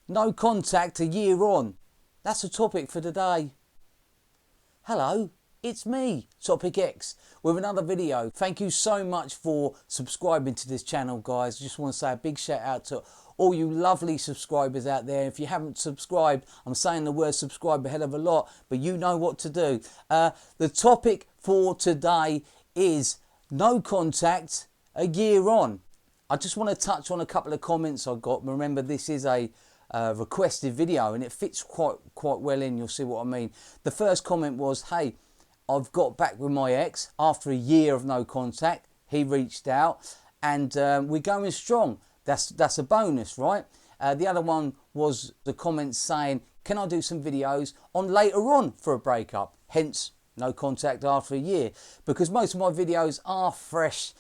No contact a year on. That's the topic for today. Hello, it's me, TopicEx, with another video. Thank you so much for subscribing to this channel, guys. Just want to say a big shout out to all you lovely subscribers out there. If you haven't subscribed, I'm saying the word subscribe a hell of a lot, but you know what to do. The topic for today is no contact a year on. I just want to touch on a couple of comments I got. Remember, this is a requested video and it fits quite well in. You'll see what I mean. The first comment was, hey, I've got back with my ex after a year of no contact. He reached out and we're going strong. That's a bonus, right? The other one was the comment saying, can I do some videos on later on for a breakup? Hence, no contact after a year, because most of my videos are fresh.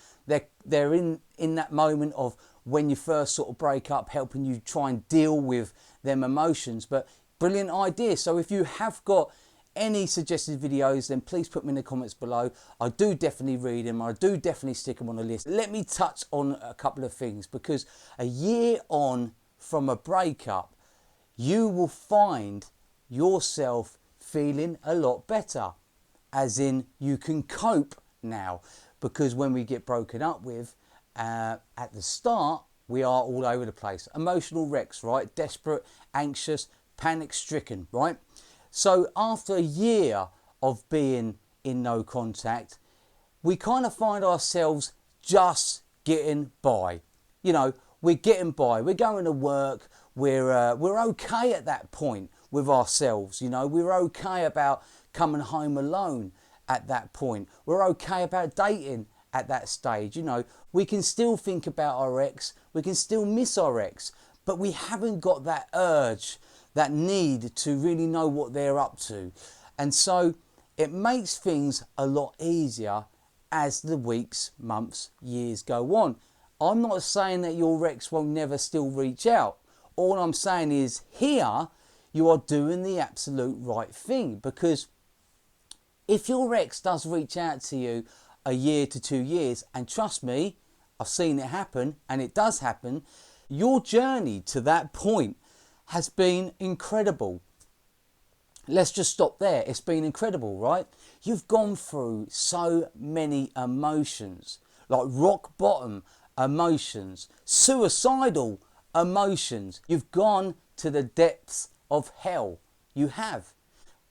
They're in that moment of when you first sort of break up, helping you try and deal with them emotions. But brilliant idea. So if you have got any suggested videos, then please put them in the comments below. I do definitely read them. I do definitely stick them on the list. Let me touch on a couple of things, because a year on from a breakup, you will find yourself feeling a lot better, as in you can cope now. Because when we get broken up with, at the start, we are all over the place. Emotional wrecks, right? Desperate, anxious, panic-stricken, right? So after a year of being in no contact, we kind of find ourselves just getting by. You know, we're getting by. We're going to work. We're okay at that point with ourselves. You know, we're okay about coming home alone at that point. We're okay about dating at that stage. You know, we can still think about our ex, we can still miss our ex, but we haven't got that urge, that need to really know what they're up to. And so it makes things a lot easier as the weeks, months, years go on. I'm not saying that your ex will never still reach out. All I'm saying is here you are doing the absolute right thing, because if your ex does reach out to you a year to 2 years, and trust me, I've seen it happen, and it does happen, your journey to that point has been incredible. Let's just stop there. It's been incredible, right? You've gone through so many emotions, like rock bottom emotions, suicidal emotions. You've gone to the depths of hell. You have.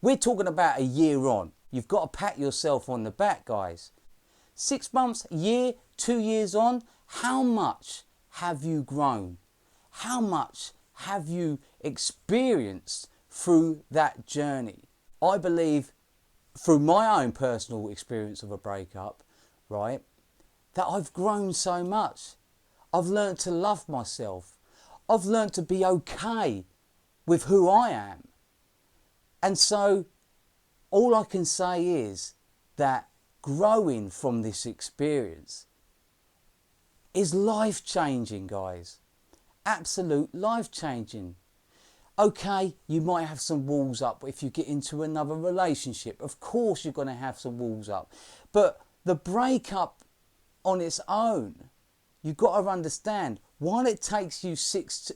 We're talking about a year on. You've got to pat yourself on the back, guys. 6 months, a year, 2 years on, how much have you grown? How much have you experienced through that journey? I believe, through my own personal experience of a breakup, right, that I've grown so much. I've learned to love myself. I've learned to be okay with who I am. And so all I can say is that growing from this experience is life-changing, guys. Absolute life-changing. Okay, you might have some walls up if you get into another relationship. Of course you're going to have some walls up. But the breakup on its own, you've got to understand, while it takes you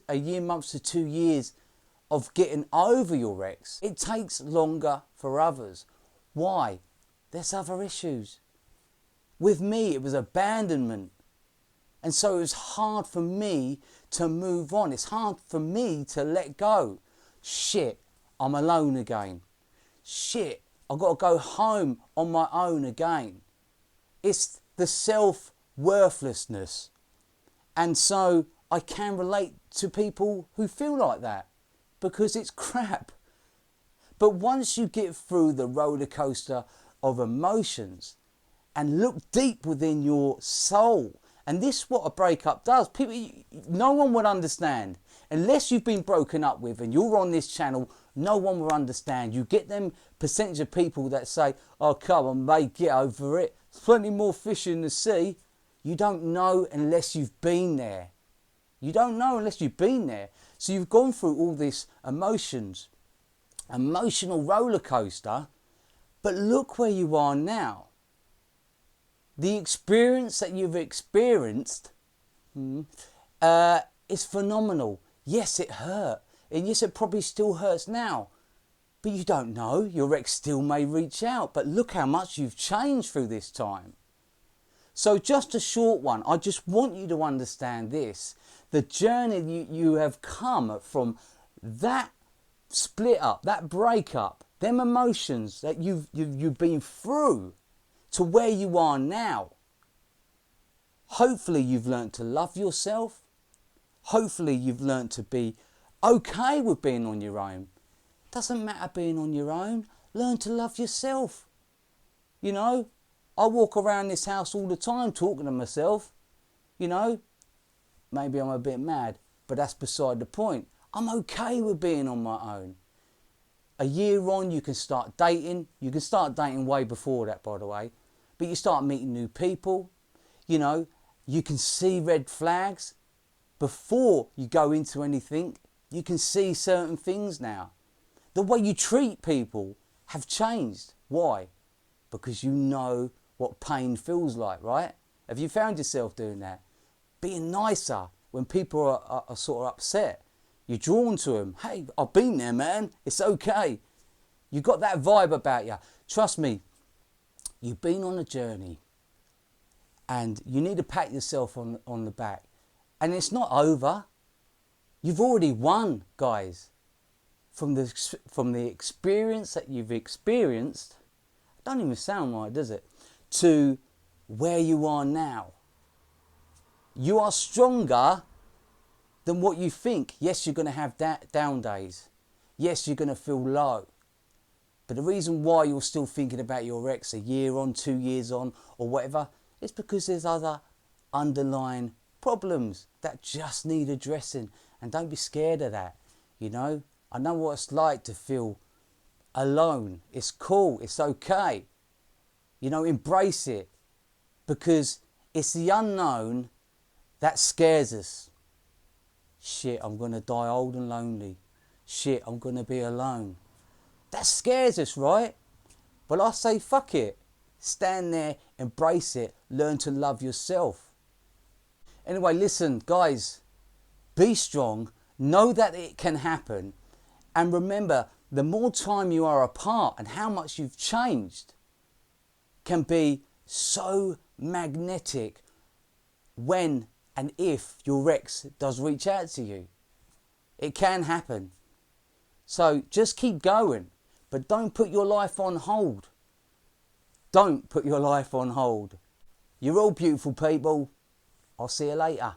a year, months to 2 years of getting over your ex, it takes longer for others. Why? There's other issues. With me, it was abandonment. And so it was hard for me to move on. It's hard for me to let go. Shit, I'm alone again. Shit, I've got to go home on my own again. It's the self-worthlessness. And so I can relate to people who feel like that, because it's crap. But once you get through the roller coaster of emotions and look deep within your soul, and this is what a breakup does. People, no one would understand unless you've been broken up with and you're on this channel. No one will understand. You get them percentage of people that say, oh, come on, mate, get over it. There's plenty more fish in the sea. You don't know unless you've been there. You don't know unless you've been there. So you've gone through all this emotional roller coaster, but look where you are now. The experience that you've experienced is phenomenal. Yes, it hurt. And yes, it probably still hurts now. But you don't know. Your ex still may reach out. But look how much you've changed through this time. So just a short one. I just want you to understand this. The journey you have come from that split up, that breakup, them emotions that you've been through to where you are now. Hopefully you've learned to love yourself. Hopefully you've learned to be okay with being on your own. Doesn't matter being on your own. Learn to love yourself. You know, I walk around this house all the time talking to myself. You know, maybe I'm a bit mad, but that's beside the point. I'm okay with being on my own. A year on, you can start dating. You can start dating way before that, by the way. But you start meeting new people. You know, you can see red flags before you go into anything. You can see certain things now. The way you treat people have changed. Why? Because you know what pain feels like, right? Have you found yourself doing that? Being nicer when people are sort of upset. You're drawn to them. Hey, I've been there, man. It's okay. You got that vibe about you. Trust me, you've been on a journey and you need to pat yourself on the back. And it's not over. You've already won, guys. From the experience that you've experienced, it doesn't even sound right, does it? To where you are now. You are stronger than what you think. Yes, you're going to have down days. Yes, you're going to feel low. But the reason why you're still thinking about your ex a year on, 2 years on, or whatever, is because there's other underlying problems that just need addressing. And don't be scared of that, you know. I know what it's like to feel alone. It's cool. It's okay. You know, embrace it. Because it's the unknown that scares us. Shit, I'm going to die old and lonely. Shit, I'm going to be alone. That scares us, right? But I say, fuck it. Stand there, embrace it, learn to love yourself. Anyway, listen, guys, be strong. Know that it can happen. And remember, the more time you are apart and how much you've changed can be so magnetic when and if your ex does reach out to you. It can happen. So just keep going, but don't put your life on hold. Don't put your life on hold. You're all beautiful people. I'll see you later.